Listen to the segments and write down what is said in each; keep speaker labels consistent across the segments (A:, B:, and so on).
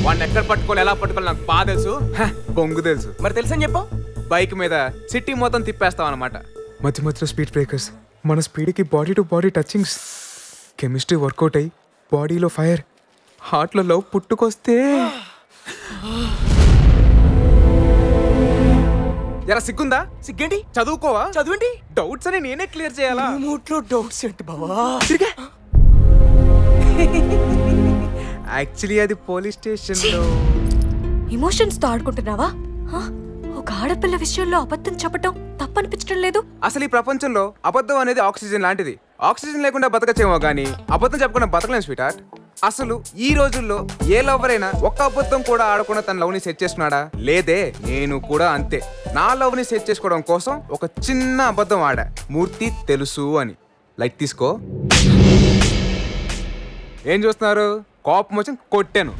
A: వాడిని ఎక్కడ పట్టుకోవాలి ఎలా పట్టుకోవాలి నాకు బాగా తెలుసు, బొంగు తెలుసు.
B: మరి తెలుసని చెప్పు.
A: బైక్ మీద సిటీ మొత్తం తిప్పేస్తాం అనమాట.
C: మధ్య మధ్యలో స్పీడ్ బ్రేకర్స్, మన స్పీడ్కి body to body touchings, chemistry workout అయ్యి బాడీలో ఫైర్, హార్ట్లో లవ్ పుట్టుకొస్తే
A: ఎలా సిగ్గుందా?
B: సిగ్గేంటి?
A: చదువుకోవా?
B: చదువేంటి?
A: డౌట్స్ అని నేనే క్లియర్ చేయాలా?
B: మూట్లో డౌట్స్ ఏంటి బావా?
A: యాక్చువల్లీ అది పోలీస్ స్టేషన్ లో.
D: ఎమోషన్స్ తో ఆడుకుంటున్నావా? ఒక ఆడపిల్ల విషయంలో అబద్ధం చెప్పటం తప్పనిపించడం లేదు.
A: అసలు ఈ ప్రపంచంలో అబద్ధం అనేది ఆక్సిజన్ లాంటిది. ఆక్సిజన్ లేకుండా బతకచ్చేమో గానీ అబద్ధం చెప్పకుండా బతకలేం స్వీట్ హార్ట్. అసలు ఈ రోజుల్లో ఏ లవర్ అయినా ఒక్క అబద్ధం కూడా ఆడకుండా తన లవ్ ని సెట్ చేసుకున్నాడా? లేదే. నేను కూడా అంతే. నా లవ్ ని సెట్ చేసుకోవడం కోసం ఒక చిన్న అబద్ధం ఆడా. మూర్తి తెలుసు అని. లైక్ తీసుకో. ఏం చూస్తున్నారు? కోపం వచ్చి కొట్టాను.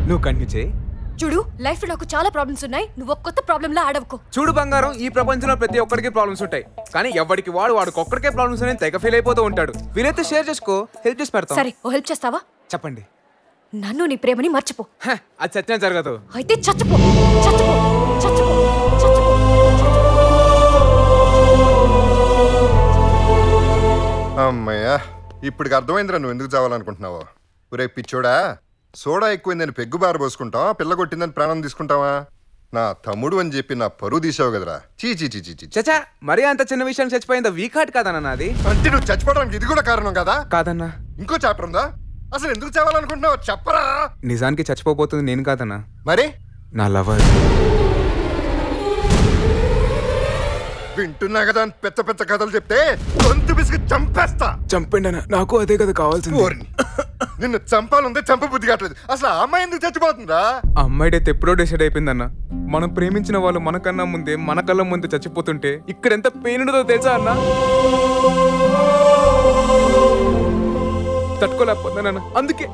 A: నువ్వు కంటిన్యూ చేయి.
D: చూడు, లైఫ్ లో నాకు చాలా ప్రాబ్లమ్స్ ఉన్నాయి. నువ్వు ఒక కొత్త ప్రాబ్లమ్ లా ఆడవుకో.
A: చూడు బంగారం, ఈ ప్రపంచంలో ప్రతి ఒక్కరికి ప్రాబ్లమ్స్ ఉంటాయి. కానీ ఎవరికి వాడికి ఒక్కడికే ప్రాబ్లమ్స్ ఉన్నాయి తెగ ఫీల్ అయిపోతూ ఉంటాడు. వీలైతే షేర్ చేసుకో, హెల్ప్ చేసి పెడతాం.
D: సరే, ఓ హెల్ప్ చేస్తావా?
A: చెప్పండి.
D: నన్ను నీ ప్రేమని మర్చిపో.
A: అది చచ్చినా జరగదు.
D: అయితే చచ్చిపో, చచ్చిపో, చచ్చిపో, చచ్చిపో.
E: అమ్మయ్యా, ఇప్పటికి అర్థమైందిరా నువ్వు ఎందుకు చావాలనుకుంటున్నావో. ఒరే పిచ్చోడా, సోడా ఎక్కువైందని పెగ్గు బార పోసుకుంటావా? పిల్ల కొట్టిందని ప్రాణం తీసుకుంటావా? నా తమ్ముడు అని చెప్పి నా పరువు తీసావు కదరా. చీ చీ చీ చీ.
A: చచ్చా, మరీ అంత చిన్న విషయం చచ్చిపోయిందా? వీక్ హార్ట్ కాదన్నా అది.
E: అంటే నువ్వు చచ్చిపోవడానికి ఇది కూడా కారణం కదా?
A: కాదన్నా.
E: ఇంకో చాప్టర్ ఉందా? అసలు ఎందుకు చావాలనుకుంటున్నావు చెప్పరా.
A: నిజానికి చచ్చిపోబోతుంది నేను కాదన్నా,
E: మరి
A: నా లవర్.
E: వింటున్నా కదా అని పెద్ద పెద్ద కథలు చెప్తే గొంతు బిసికి చంపేస్తా.
C: చంపండి అన్న, నాకు అదే కదా కావాల్సింది.
E: నిన్ను చంపాలంటే చంప బుద్ధి కావట్లేదు. అసలు ఆ అమ్మాయి ఎందుకు చచ్చిపోతుందా?
A: అమ్మాయి అయితే ఎప్పుడో డిసైడ్ అయిపోయిందన్న. మనం ప్రేమించిన వాళ్ళు మనకన్నా ముందే మన కళ్ళ ముందే చచ్చిపోతుంటే ఇక్కడ ఎంత పెయిన్ ఉందో తెలుసా అన్న. తట్టుకోలేకపోతున్నాను. అందుకే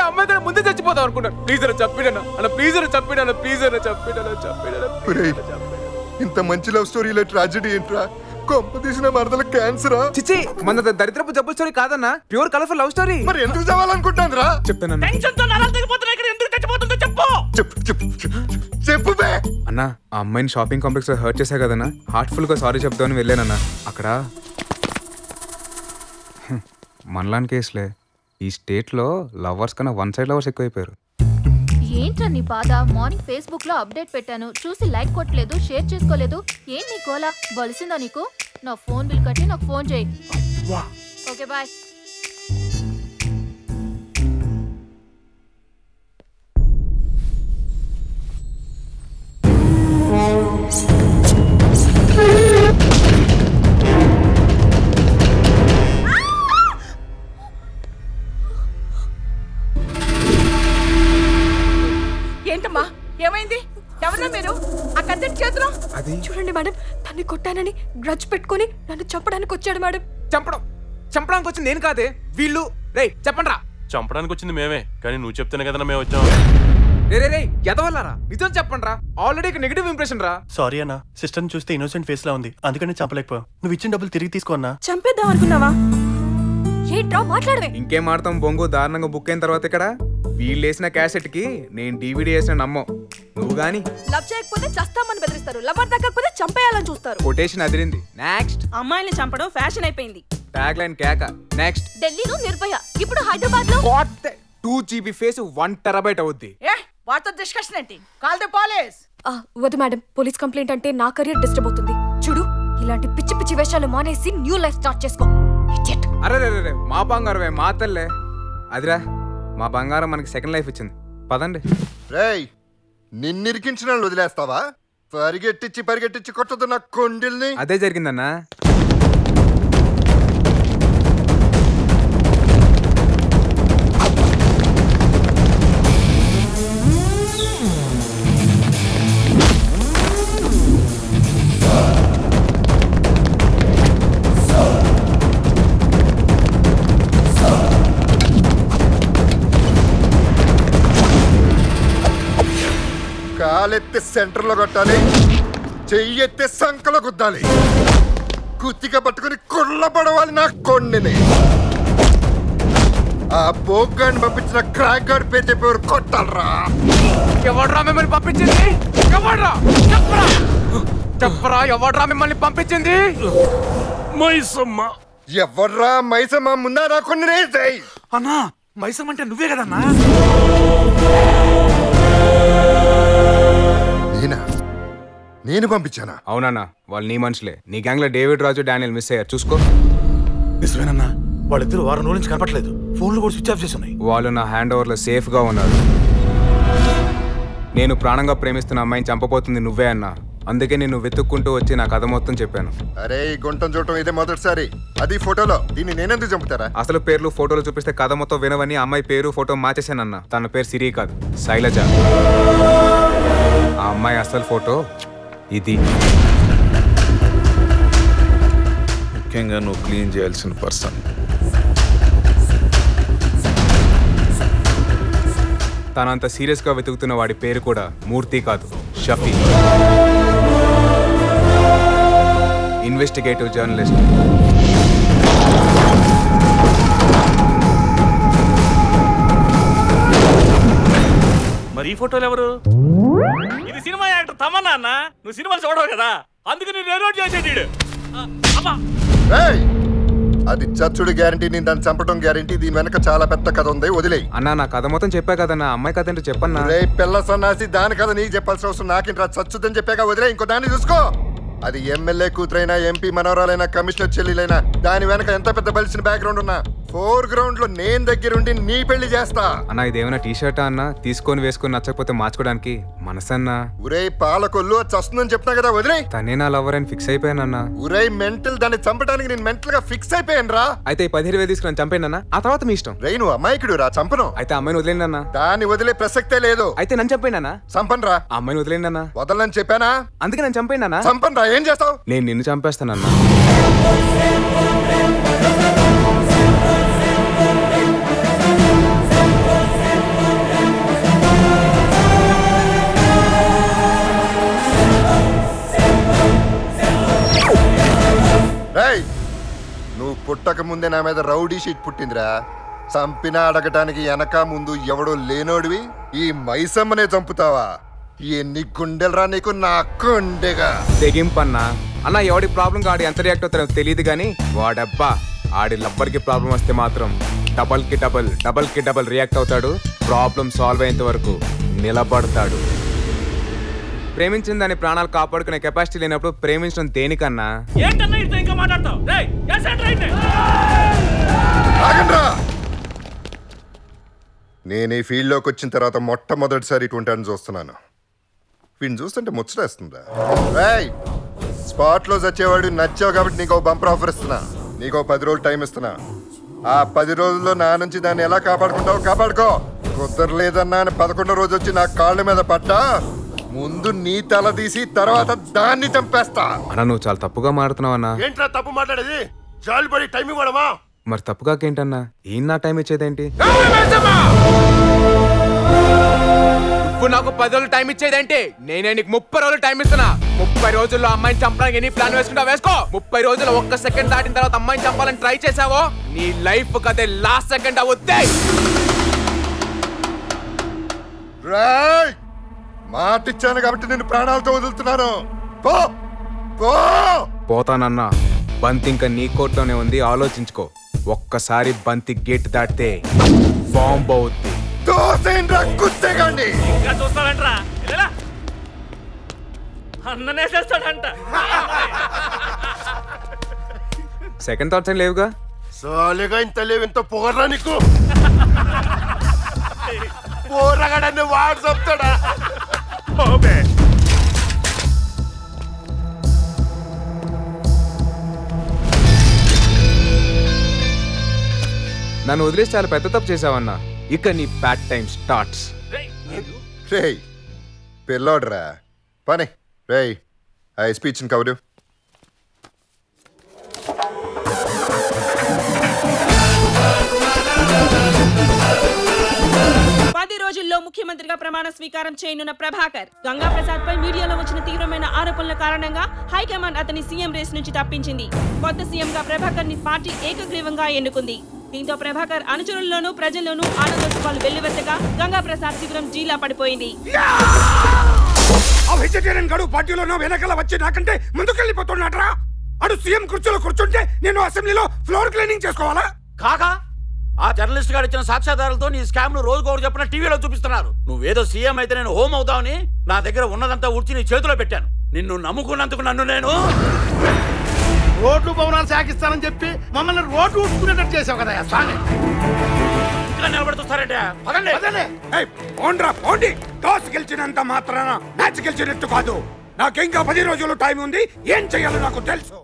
A: అమ్మాయి కూడా ముందే చచ్చిపోతాం అనుకున్నాను. ప్లీజ్ అన్న చెప్పిడన్నా అన్న, ప్లీజ్ అన్న చెప్పిడన్నా, ప్లీజ్ అన్న చెప్పిడన్నా.
E: ఇంత మంచి లవ్ స్టోరీలో ట్రాజెడీ ఏంట్రా? కొంప తీసిన మరదల క్యాన్సరా?
A: చిచ్చి, మన దరిద్రపు జబ్బు స్టోరీ కాదన్నా, ప్యూర్ కలర్ఫుల్ లవ్ స్టోరీ.
E: మరి ఎందుకు చావాలనుకుంటాను రా?
A: చెప్తానన్నా.
E: చెప్పు
A: అన్నా, ఆ అమ్మాయిని షాపింగ్ కాంప్లెక్స్ లో హర్ట్ చేశా కదన్నా, హార్ట్ఫుల్ గా సారీ చెప్తామని వెళ్ళానన్నా. అక్కడ మనలాంటి కేసులే. ఈ స్టేట్ లో లవర్స్ కన్నా వన్ సైడ్ లవర్స్ ఎక్కువైపోయారు.
F: ఏంట్రా నీ బాధ? మార్నింగ్ ఫేస్బుక్ లో అప్డేట్ పెట్టాను, చూసి లైక్ కొట్టలేదు, షేర్ చేసుకోలేదు. ఏం నీ గోలా? బలిసిందా నీకు? నా ఫోన్ బిల్ కట్టి నాకు ఫోన్ చేయి. Okay bye.
G: ఏంటమ్మా, ఏమైంది? ఎవరన్నా మీరు? ఆ కత్తి చేతిలో.
C: అది
D: చూడండి మేడం, తన్ని కొట్టానని గ్రడ్జ్ పెట్టుకొని నన్ను చంపడానికి వచ్చాడు మేడం.
A: చంపడానికి వచ్చింది నేను కాదే, వీళ్ళు. రేయ్ చెప్పండి రా.
H: చంపడానికి వచ్చింది మేమే, కానీ నువ్వు చెప్తేనే కదా మేము వచ్చాం.
A: రే ఎదవల్లారా, నిజం చెప్పండి రా. ఆల్రెడీ నెగిటివ్ ఇంప్రెషన్ రా.
H: సారీ అన్న, సిస్టర్ చూస్తే ఇన్నోసెంట్ ఫేస్ లా ఉంది, అందుకని చంపలేకపోయావు. నువ్వు ఇచ్చిన డబ్బులు తిరిగి తీసుకో అన్నా.
G: చంపేద్దాం అనుకున్నావా?
D: ఏంట్రా మాట్లాడవే?
A: ఇంకేం ఆడతాం బొంగు. దారుణంగా బుక్ అయిన తర్వాత ఇక్కడ వీళ్ళు వేసిన క్యాసెట్ కి నేను DVD వేసిన నమ్మం. నువ్వు గాని
G: లవ్ చేయకపోతే చస్తామని బెదిరిస్తారు, లవర్ దక్కకపోతే చంపేయాలని చూస్తారు.
A: కొటేషన్ అదిరింది. నెక్స్ట్.
G: అమ్మాయిల్ని చంపడం ఫ్యాషన్ అయిపోయింది.
A: ట్యాగ్ లైన్ కేక. నెక్స్ట్.
F: ఢిల్లీలో నిర్భయ, ఇప్పుడు హైదరాబాద్ లో
A: 2GB ఫేస్ 1 TB అవుద్ది.
G: వాటితో డిస్కషన్ ఏంటి? Call the police.
D: వద్దు మేడం, పోలీస్ కంప్లైంట్ అంటే నా కెరీర్ డిస్టర్బ్ అవుతుంది. చూడు, ఇలాంటి పిచ్చి పిచ్చి వేషాలు మానేసి న్యూ లైఫ్ స్టార్ట్ చేసుకో.
A: అరే మా బంగారమే, మా తల్లే. అదిరా, మా బంగారం మనకి సెకండ్ లైఫ్ ఇచ్చింది. పదండి.
E: రేయ్, నిన్నిరికించిన వదిలేస్తావా? పరిగెట్టించి కొట్టదు నా కొండిల్ని.
A: అదే జరిగిందన్నా.
E: కాలెత్తి సెంటర్ లో కొట్టాలి, చెయ్యెత్తే సంకలో గుద్దాలి, కుత్తిగా పట్టుకుని కుళ్ళ పడవాలి నా కొండిని. ఆ బోగ్గాన్ని పంపించిన క్రాక్ గార్డ్ పేరు చెప్పేవారు కొట్టాలరా.
A: ఎవడ్రా మిమ్మల్ని పంపించింది? ఎవడ్రా? చెప్పరా చెప్పరా, ఎవడ్రా మిమ్మల్ని పంపించింది?
B: మైసమ్మ.
E: ఎవర్రా మైసమ్మ? ముందారా కొన్ని రేసాయి.
B: అన్నా మైసమ్మ అంటే నువ్వే కదన్నా?
E: నేను పంపించానా?
A: అవునన్నా, వాళ్ళు నీ మనుషులే. నీ గ్యాంగ్ లో డేవిడ్ రాజు, డానియల్ మిస్ అయ్యారు, చూసుకో.
B: నిజమేనన్నా, వాళ్ళిద్దరు వారం రోజుల నుంచి కనపట్లేదు. ఫోన్లు కూడా స్విచ్ ఆఫ్ చేసి ఉన్నాయి.
A: వాళ్ళు నా హ్యాండ్ ఓవర్ లో సేఫ్ గా ఉన్నారు. నేను ప్రాణంగా ప్రేమిస్తున్న అమ్మాయిని చంపబోతుంది నువ్వే అన్నా. అందుకే నేను వెతుక్కుంటూ వచ్చి నా కథ మొత్తం చెప్పాను.
E: అరే ఈ గుంటం చూడటం ఇదే మొదటిసారి. అది ఫోటోలో. దీన్ని నేనెందుకు చంపుతారా?
A: అసలు పేర్లు ఫోటోలు చూపిస్తే కథ మొత్తం వినవని అమ్మాయి పేరు ఫోటో మార్చేశానన్న. తన పేరు సిరి కాదు, శైలజ. ఆ అమ్మాయి అసలు ఫోటో ఇది.
I: ముఖ్యంగా నువ్వు క్లీన్ చేయాల్సిన పర్సన్.
A: తనంత సీరియస్ గా వెతుకుతున్న వాడి పేరు కూడా మూర్తి కాదు, షఫీ. Investigative journalist.
J: మరి ఈ ఫోటోలు ఎవరు? ఇది సినిమా యాక్టర్ తమన్నా అన్న. నువ్వు సినిమాలు చూడవు కదా, అందుకు నేను రినోట్ చేసేది.
E: అది చచ్చుడు గ్యారంటీ, నేను దాన్ని చంపడం గ్యారంటీ. దీని వెనక చాలా పెద్ద కథ ఉంది, వదిలే.
A: అన్నా నా కథ మొత్తం చెప్పా కదన్నా, అమ్మాయి కథ ఏంటో చెప్పన్నా.
E: రే పిల్ల సన్నాసి, దాని కథ నీకు చెప్పాల్సిన అవసరం నాకేంట్రా? చచ్చుదని చెప్పాక వదిలే. ఇంకో దాన్ని చూసుకో. అది ఎమ్మెల్యే కూతురైనా, ఎంపీ మనవరాలైనా, కమిషనర్ చెల్లెలైనా, దాని వెనక ఎంత పెద్ద బలిసిన బ్యాక్గ్రౌండ్ ఉన్నా ఫోర్ గ్రౌండ్ లో నేను దగ్గరుండి నీ పెళ్లి చేస్తా.
A: అన్నా ఇదేమైనా టీ షర్టా అన్నా? తీసుకొని వేసుకొని నచ్చకపోతే మార్చుకోవడానికి మనసన్నా.
E: ఉరే పాలకొల్లు చస్తుందని చెప్తున్నా కదా, వదిలే.
A: తనే నా లవర్ అని ఫిక్స్ అయిపోయానన్నా.
E: ఉరే మెంటల్, దాన్ని చంపడానికి నేను మెంటల్ గా ఫిక్స్ అయిపోయాను రా.
A: అయితే 15,000 తీసుకుని చంపేనన్నా, ఆ తర్వాత మీ ఇష్టం.
E: రే నువ్వు అమాయకుడు రా, చంపను.
A: అయితే అమ్మాయిని వదిలేండి అన్నా.
E: దాన్ని వదిలే ప్రసక్తే లేదు.
A: అయితే నన్ను చంపేనా?
E: చంపను రా.
A: అమ్మాయిని వదిలేండి అన్నా.
E: వదలని చెప్పానా?
A: అందుకే నన్ను చంపేనా?
E: చంపను రా. ఏం చేస్తావు?
A: నేను నిన్ను చంపేస్తానన్నా.
E: నువ్వు పుట్టక ముందే నా మీద రౌడీ షీట్ పుట్టిందిరా. చంపినా అడగటానికి వెనక ముందు ఎవడో లేనోడివి ఈ మైసమ్మనే చంపుతావా? ఎన్ని గుండెలరా నీకు? నా గుండెగా
A: తెగింపన్నా. అన్న ఎవడి ప్రాబ్లం ఆడి ఎంత రియాక్ట్ అవుతారో తెలియదు కానీ వాడబ్బా ఆడి లబ్బర్కి ప్రాబ్లం వస్తే మాత్రం డబల్ కి డబల్ రియాక్ట్ అవుతాడు. ప్రాబ్లం సాల్వ్ అయ్యేంత వరకు నిలబడతాడు. ప్రేమించిన దాని ప్రాణాలు కాపాడుకునే కెపాసిటీ లేనప్పుడు ప్రేమించడం దేనికన్నా?
J: ఇంకా మాట్లాడతావు?
E: నేను ఈ ఫీల్డ్ లోకి వచ్చిన తర్వాత మొట్టమొదటిసారి ఇటువంటి అని చూస్తున్నాను. వీడిని చూస్తుంటే ముచ్చటేస్తుందా? స్పాట్ లో చచ్చేవాడు నచ్చావు కాబట్టి నీకు బంపర్ ఆఫర్ ఇస్తున్నా. నీకు 10 రోజులు టైం ఇస్తున్నా. ఆ 10 రోజుల్లో నా నుంచి దాన్ని ఎలా కాపాడుకుంటావు కాపాడుకో. కుదరలేదన్నా అని 11వ రోజు వచ్చి నా కాళ్ళ మీద పడ్డా ముందు నీ తల తీసి తర్వాత దాన్ని చంపేస్తా.
A: అన్నా నువ్వు చాలా తప్పుగా మాట్లాడుతున్నావు అన్నా.
B: ఏంట్రా తప్పు మాట్లాడేది? జాలిపడి టైం ఇవ్వడమా?
A: మరి తప్పుగాకేంటన్నా? ఏం నా టైం ఇచ్చేదేంటి?
K: ఇప్పుడు నాకు 10 రోజులు టైం ఇచ్చేదేంటి? నేనే నీకు 30 రోజులు టైం ఇస్తున్నా. 30 రోజుల్లో అమ్మాయిని చంపడానికి ఎన్ని ప్లాన్ వేసుకుంటా వేసుకో. 30 రోజుల్లో 1 సెకండ్ దాటిన తర్వాత అమ్మాయిని చంపాలని ట్రై చేసావో నీ లైఫ్ కదే లాస్ట్ సెకండ్ అవుద్ది.
E: మాటిచ్చాను కాబట్టి నేను ప్రాణాలతో వదులుతున్నాను.
A: పోతానన్నా. బంతి ఇంకా నీ కోట్లోనే ఉంది, ఆలోచించుకో. ఒక్కసారి బంతి గేట్ దాటితే బాంబు అవుద్ది.
J: ఇంకా చూస్తాడంట్రా, అన్ననే చేస్తాడంట.
A: సెకండ్ థాట్స్ ఏం లేవుగా?
B: సాలేగా ఇంత లేవు, ఇంత పొగరా నీకు? పోరగాడని వాడు చెప్తాడా?
A: నన్ను వదిలేసి చాలా పెద్ద తప్పు చేసావన్నా. ఇక నీ బ్యాడ్ టైం స్టార్ట్స్.
E: రేయ్ పిల్లోడ్రా పని. రేయ్ ఆ స్పీచ్ కవరు.
G: రోజుల్లో ముఖ్యమంత్రిగా ప్రమాణ స్వీకారం చేయనున్న ప్రభాకర్ గంగా ప్రసాద్ పై మీడియాలో వచ్చిన తీవ్రమైన ఆరోపణల కారణంగా హైకమాండ్ అతని సీఎం రేస్ నుంచి తప్పించింది. కొత్త సీఎం గా ప్రభాకర్ ని పార్టీ ఏకగ్రీవంగా ఎన్నుకుంది. దీంతో ప్రభాకర్ అనుచరుల్లోనూ ప్రజల్లోనూ ఆనందోత్సవాలు వెల్లువెత్తగా గంగా ప్రసాద్ శిబిరం జీలా పడిపోయింది.
L: ఆ వెజిటేరియన్ గడు పార్టీలో వెనకాల వచ్చి నాకంటే ముందుకెళ్ళిపోతున్నాడ్రా. అడు సీఎం కుర్చీలో కూర్చుంటే నేను అసెంబ్లీలో ఫ్లోర్ క్లీనింగ్ చేసుకోవాలా?
M: కాకా ఆ జర్నలిస్ట్ గారు ఇచ్చిన సాక్ష్యాధారాలతో నీ స్కామ్ ను రోజుకోరు చెప్పిన టీవీలో చూపిస్తున్నారు. నువ్వేదో సీఎం అయితే నేను హోమ్ అవుతావని నా దగ్గర ఉన్నదంతా ఊడ్చి నీ చేతిలో పెట్టాను. నిన్ను నమ్ముకున్నందుకు నన్ను నేను
N: రోడ్లు భవనాలు సాగిస్తానని చెప్పి మమ్మల్ని రోడ్లు ఊడ్చుకునేటట్టు చేసావు కదా స్వామి.
M: ఇంకా నిలబడుతారంటే
L: పోండి. టాస్ గెలిచినంత మాత్రాన మ్యాచ్ గెలిచినట్టు కాదు. నాకింకా 10 రోజులు టైం ఉంది. ఏం చెయ్యాలో నాకు తెలుసు.